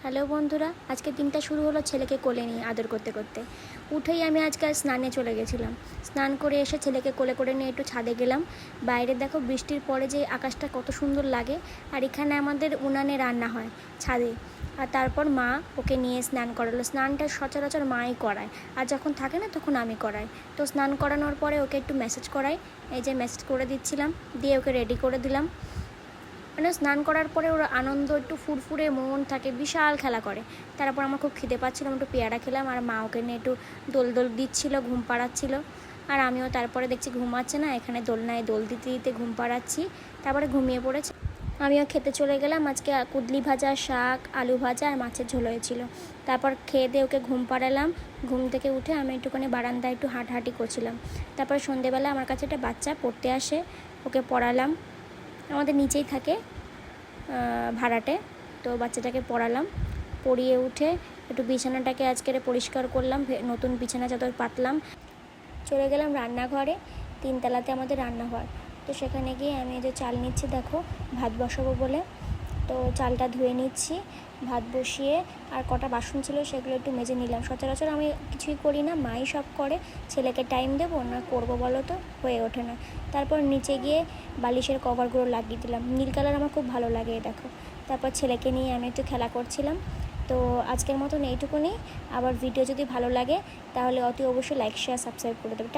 Hello বন্ধুরা, আজকে দিনটা শুরু হলো ছেলেকে কোলে নিয়ে আদর করতে করতে। উঠেই আমি আজকে স্নানে চলে গেছিলাম। স্নান করে এসে ছেলেকে কোলে করে নিয়ে একটু ছাদে গেলাম। বাইরে দেখো বৃষ্টির পরে যে আকাশটা কত সুন্দর লাগে। আর এখানে আমাদের উনানে রান্না হয় ছাদে। আর তারপর মা ওকে নিয়ে স্নান করালো। স্নানটা সচরাচর মাই করায়, আর যখন থাকে না তখন আমি করাই। তো স্নান করানোর পরে ওকে একটু ম্যাসাজ করাই। এই যে ম্যাসাজ করে দিচ্ছিলাম, দিয়ে ওকে রেডি করে দিলাম। মানে স্নান করার পরে ওর আনন্দ একটু ফুরফুরে মন থাকে, বিশাল খেলা করে। তারপর আমার খুব খিদে পাচ্ছিলো, একটু পেয়ারা খেলাম। আর মা ওকে নিয়ে একটু দোল দিচ্ছিলো, ঘুম পাড়াচ্ছিলো। আর আমিও তারপরে দেখছি ঘুমাচ্ছে না, এখানে দোলনায় দোল দিতে দিতে ঘুম পাড়াচ্ছি। তারপরে ঘুমিয়ে পড়েছে। আমিও খেতে চলে গেলাম। আজকে কুদলি ভাজা, শাক, আলু ভাজা আর মাছের ঝোল হয়েছিল। তারপর খেয়ে দিয়ে ওকে ঘুম পাড়ালাম। ঘুম থেকে উঠে আমি একটুখানি বারান্দায় একটু হাঁটাহাঁটি করছিলাম। তারপরে সন্ধেবেলা আমার কাছে একটা বাচ্চা পড়তে আসে, ওকে পড়ালাম। আমাদের নিচেই থাকে ভাড়াটে। তো বাচ্চাটাকে পড়ালাম, পড়িয়ে উঠে একটু বিছানাটাকে আজকের পরিষ্কার করলাম, নতুন বিছানা চাদর পাতলাম। চলে গেলাম রান্নাঘরে, 3 তলাতে আমাদের রান্নাঘর। তো সেখানে গিয়ে আমি যে চাল নিচ্ছি, দেখো ভাত বসাবো বলে। তো চালটা ধুয়ে নিচ্ছি, ভাত বসিয়ে আর কটা বাসন ছিল সেগুলো একটু মেজে নিলাম। সচরাচর আমি কিছুই করি না, মাই সব করে। ছেলেকে টাইম দেবো না করবো বলো তো, হয়ে ওঠে না। তারপর নিচে গিয়ে বালিশের কভারগুলো লাগিয়ে দিলাম। নীল কালার আমার খুব ভালো লাগে, দেখো। তারপর ছেলেকে নিয়ে আমি একটু খেলা করছিলাম। তো আজকের মতন এইটুকুনি। আবার ভিডিও যদি ভালো লাগে তাহলে অতি অবশ্যই লাইক, শেয়ার, সাবস্ক্রাইব করে দেবে।